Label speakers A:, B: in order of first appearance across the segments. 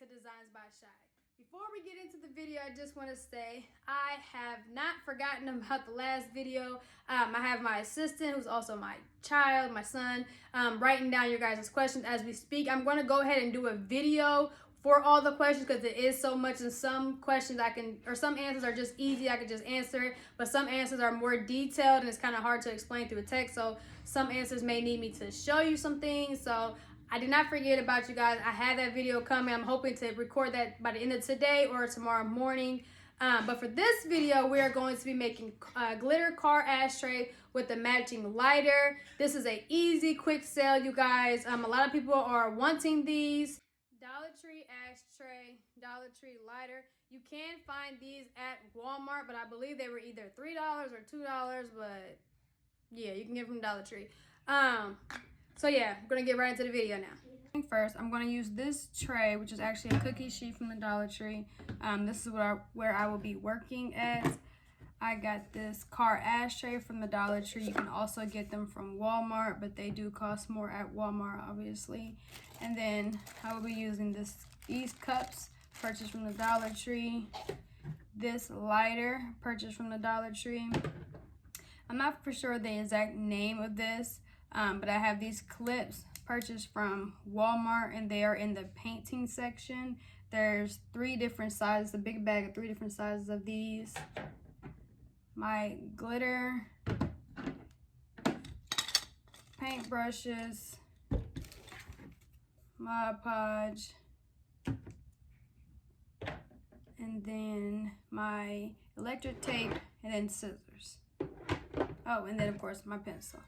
A: to Designs by Shy. Before we get into the video, I just want to say I have not forgotten about the last video. I have my assistant, who's also my child, my son, writing down your guys' questions as we speak. I'm going to go ahead and do a video for all the questions because it is so much, and some questions some answers are just easy, I can just answer it, but some answers are more detailed and it's kind of hard to explain through a text, so some answers may need me to show you some things. So I did not forget about you guys. I had that video coming. I'm hoping to record that by the end of today or tomorrow morning. But for this video, we are going to be making a glitter car ashtray with the matching lighter. This is a easy, quick sale, you guys. A lot of people are wanting these. Dollar Tree ashtray, Dollar Tree lighter. You can find these at Walmart, but I believe they were either $3 or $2, but yeah, you can get them from Dollar Tree. So yeah, I'm gonna get right into the video now. First, I'm gonna use this tray, which is actually a cookie sheet from the Dollar Tree. This is where I will be working at. I got this car ashtray from the Dollar Tree. You can also get them from Walmart, but they do cost more at Walmart, obviously. And then I will be using these cups, purchased from the Dollar Tree. This lighter, purchased from the Dollar Tree. I'm not for sure the exact name of this, but I have these clips purchased from Walmart, and they are in the painting section. There's 3 different sizes, a big bag of 3 different sizes of these. My glitter, paint brushes, Mod Podge, and then my electric tape, and then scissors. Oh, and then of course my pencil.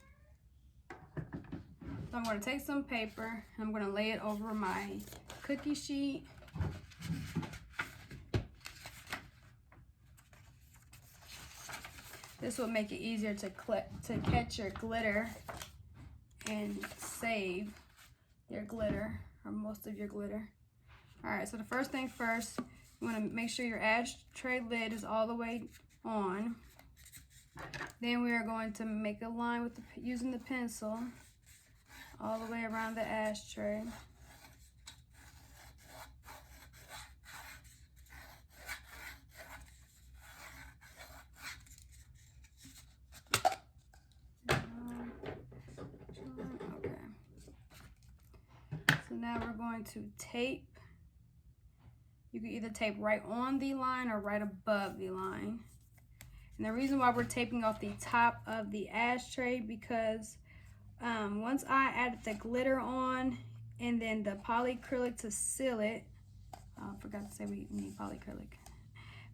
A: So I'm going to take some paper, and I'm going to lay it over my cookie sheet. This will make it easier to catch your glitter and save your glitter, or most of your glitter. Alright, so the first thing first, you want to make sure your ashtray lid is all the way on. Then we are going to make a line with using the pencil all the way around the ashtray. Okay. So now we're going to tape. You can either tape right on the line or right above the line. And the reason why we're taping off the top of the ashtray, because once I added the glitter on and then the polycrylic to seal it, I forgot to say we need polycrylic.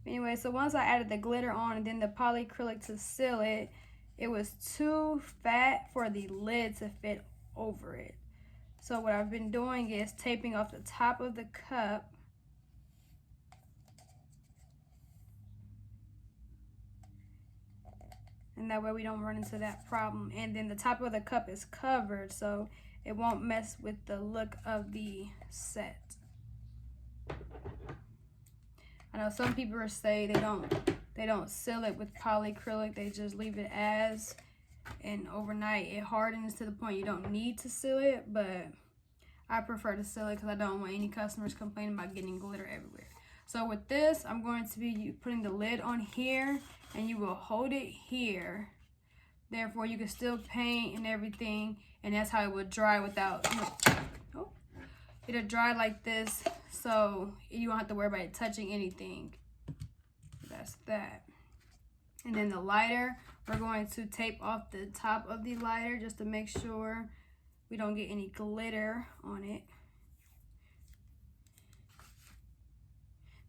A: Anyway, so once I added the glitter on and then the polycrylic to seal it, it was too fat for the lid to fit over it. So what I've been doing is taping off the top of the cup. And that way we don't run into that problem. And then the top of the cup is covered, so it won't mess with the look of the set. I know some people say they don't seal it with polycrylic, they just leave it as, and overnight it hardens to the point you don't need to seal it, but I prefer to seal it because I don't want any customers complaining about getting glitter everywhere. So with this, I'm going to be putting the lid on here, and you will hold it here. Therefore, you can still paint and everything, and that's how it would dry without, it'll dry like this, so you don't have to worry about it touching anything. That's that. And then the lighter, we're going to tape off the top of the lighter just to make sure we don't get any glitter on it.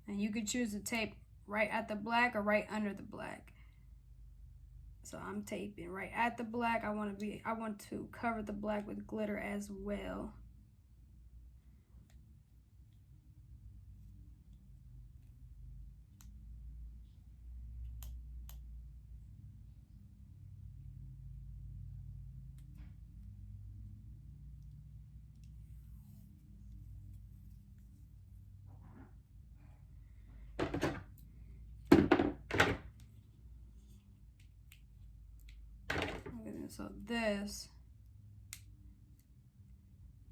A: And you could choose to tape right at the black or right under the black. So I'm taping right at the black. I want to cover the black with glitter as well. So this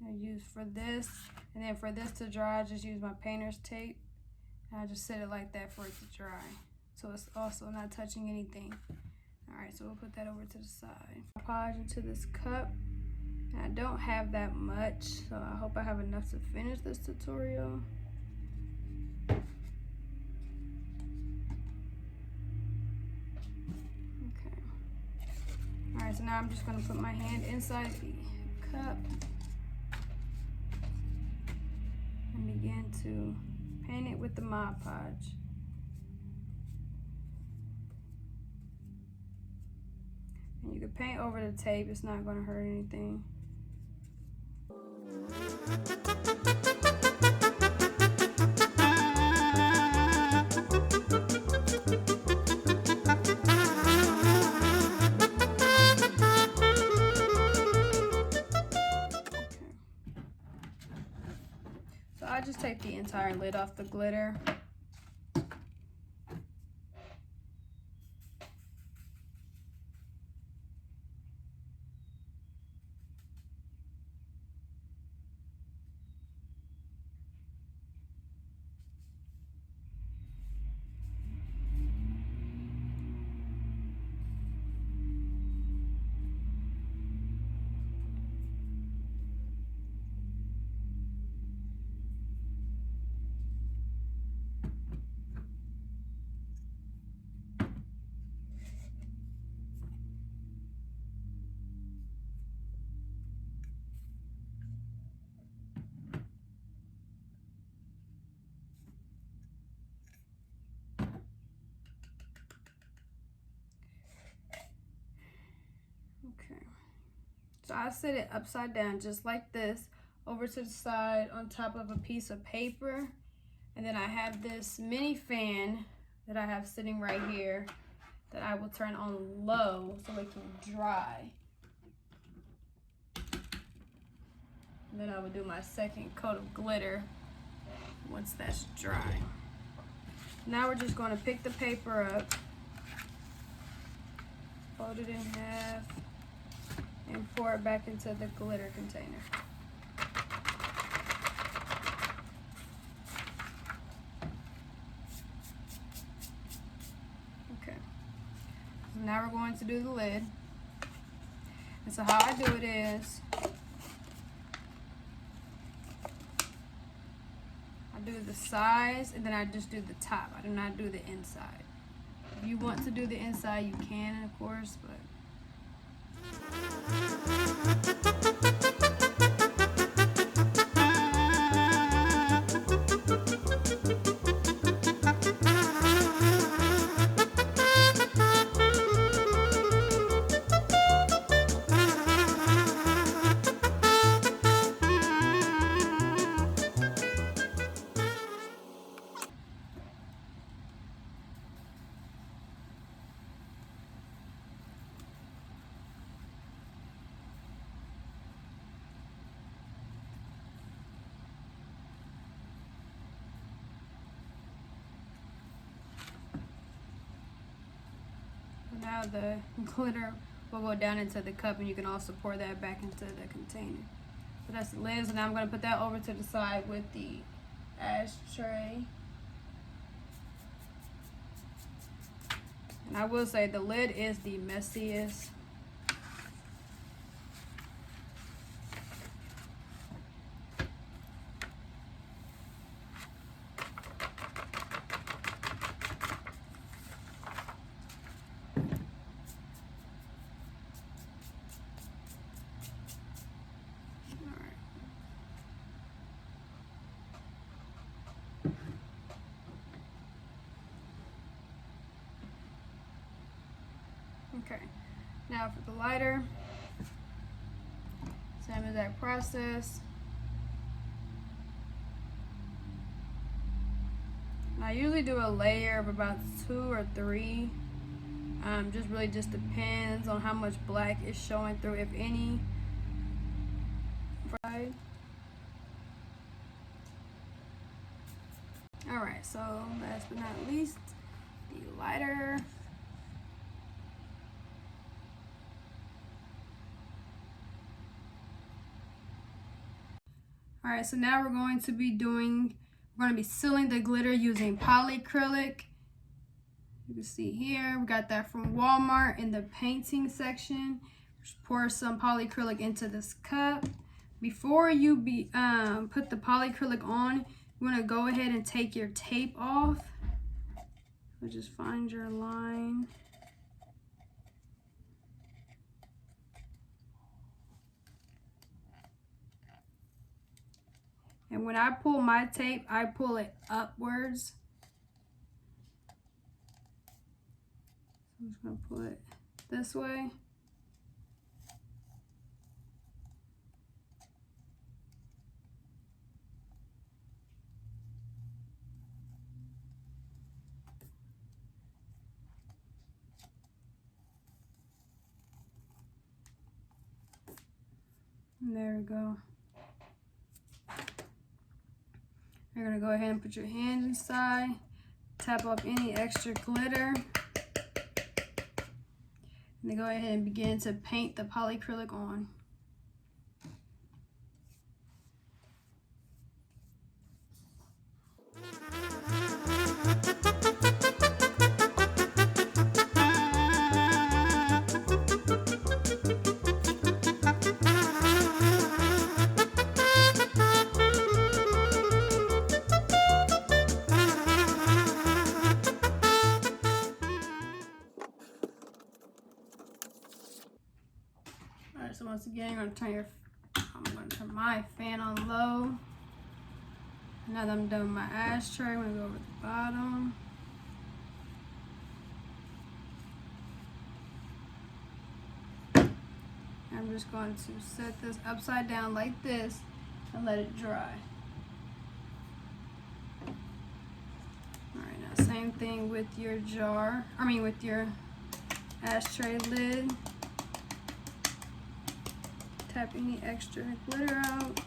A: I use for this, and then for this to dry, I just use my painter's tape. And I just set it like that for it to dry. So it's also not touching anything. All right, so we'll put that over to the side. Podge into this cup. And I don't have that much, so I hope I have enough to finish this tutorial. Okay. All right, so now I'm just gonna put my hand inside the cup and begin to paint it with the Mod Podge. And you can paint over the tape, it's not gonna hurt anything. So I just take the entire lid off the glitter. Okay, so I set it upside down just like this, over to the side on top of a piece of paper. And then I have this mini fan that I have sitting right here that I will turn on low so it can dry. And then I will do my second coat of glitter once that's dry. Now we're just going to pick the paper up, fold it in half, and pour it back into the glitter container. Okay, so now we're going to do the lid. And so how I do it is, I do the sides and then I just do the top. I do not do the inside. If you want to do the inside, you can, of course, but now the glitter will go down into the cup and you can also pour that back into the container. So that's the lid. So now I'm going to put that over to the side with the ashtray. And I will say the lid is the messiest. Okay, now for the lighter, same exact process. And I usually do a layer of about 2 or 3. Just really just depends on how much black is showing through, if any. Alright, so last but not least, the lighter. All right, so now we're going to be sealing the glitter using polycrylic. You can see here, we got that from Walmart in the painting section. Just pour some polycrylic into this cup. Before you put the polycrylic on, you want to go ahead and take your tape off. So just find your line. And when I pull my tape, I pull it upwards. I'm just going to pull it this way. And there we go. You're going to go ahead and put your hand inside, tap off any extra glitter, and then go ahead and begin to paint the polycrylic on. Alright, so once again, I'm going to turn my fan on low. Now that I'm done with my ashtray, I'm going to go over the bottom. I'm just going to set this upside down like this and let it dry. Alright, now same thing with your with your ashtray lid. Tap any extra glitter out.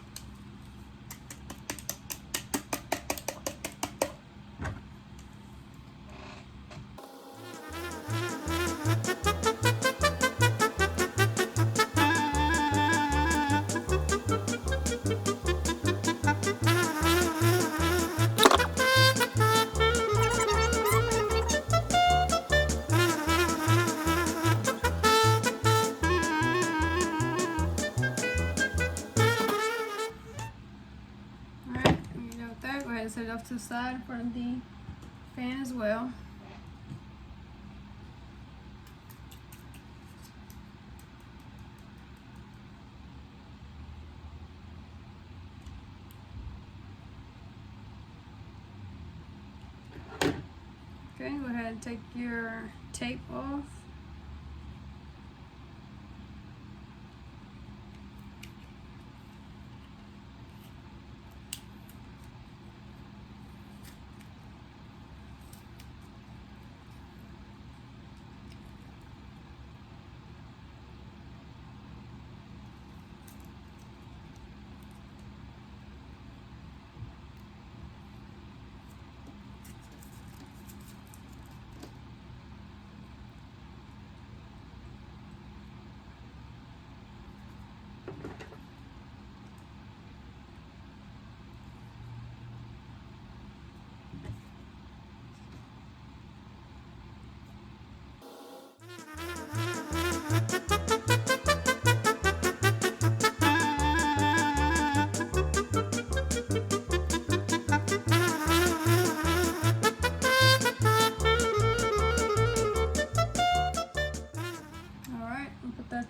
A: Set it off to the side in front of the fan as well. Okay, go ahead and take your tape off.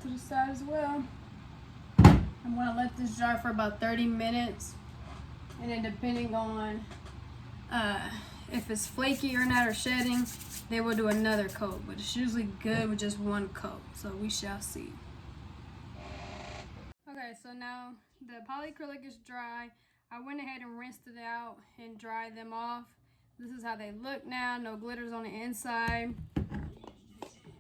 A: To the side as well. I'm going to let this dry for about 30 minutes, and then depending on if it's flaky or not or shedding, then we'll do another coat, but it's usually good with just one coat, so we shall see. Okay, so now the polycrylic is dry. I went ahead and rinsed it out and dried them off. This is how they look now. No glitters on the inside.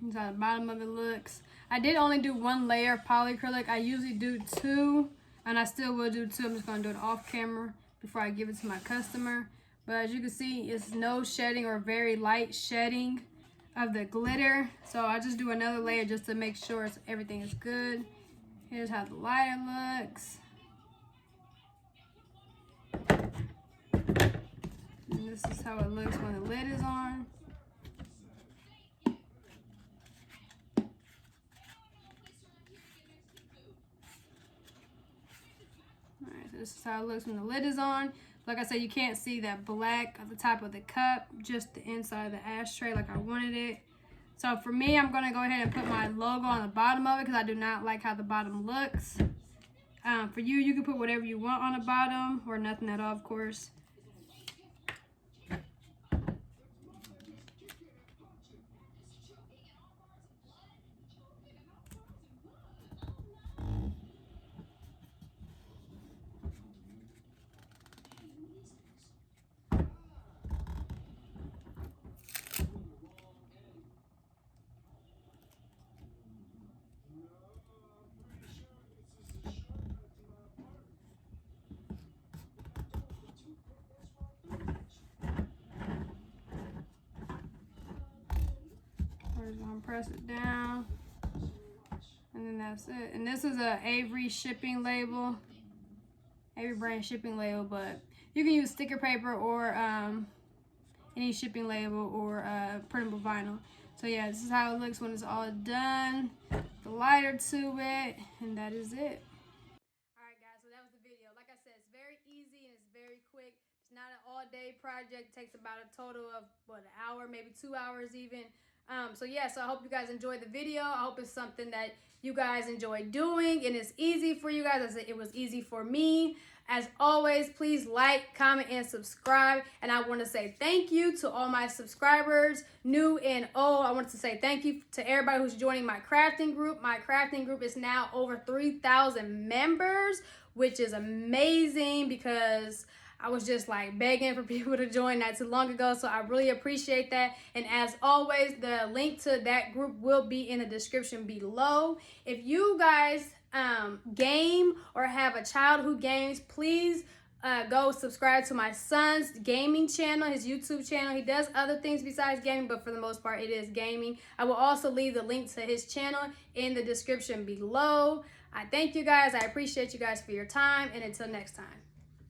A: This is how the bottom of it looks. I did only do one layer of polycrylic. I usually do two, and I still will do two. I'm just going to do it off camera before I give it to my customer. But as you can see, it's no shedding or very light shedding of the glitter. So I just do another layer just to make sure everything is good. Here's how the lighter looks. And this is how it looks when the lid is on. Alright, so this is how it looks when the lid is on. Like I said, you can't see that black at the top of the cup, just the inside of the ashtray like I wanted it. So for me, I'm going to go ahead and put my logo on the bottom of it because I do not like how the bottom looks. For you, you can put whatever you want on the bottom, or nothing at all, of course. We're just gonna press it down, and then that's it. And this is a Avery shipping label, Avery brand shipping label, but you can use sticker paper or any shipping label or printable vinyl. So yeah, this is how it looks when it's all done. The lighter to it, and that is it. Alright guys, so that was the video. Like I said, it's very easy and it's very quick. It's not an all-day project. It takes about a total of, what, an hour, maybe 2 hours even. So yeah, so I hope you guys enjoyed the video. I hope it's something that you guys enjoy doing and it's easy for you guys as it was easy for me. As always, please like, comment, and subscribe. And I want to say thank you to all my subscribers, new and old. I want to say thank you to everybody who's joining my crafting group. My crafting group is now over 3,000 members, which is amazing because I was just like begging for people to join not too long ago, so I really appreciate that. And as always, the link to that group will be in the description below. If you guys game or have a child who games, please go subscribe to my son's gaming channel, his YouTube channel. He does other things besides gaming, but for the most part, it is gaming. I will also leave the link to his channel in the description below. I thank you guys. I appreciate you guys for your time, and until next time.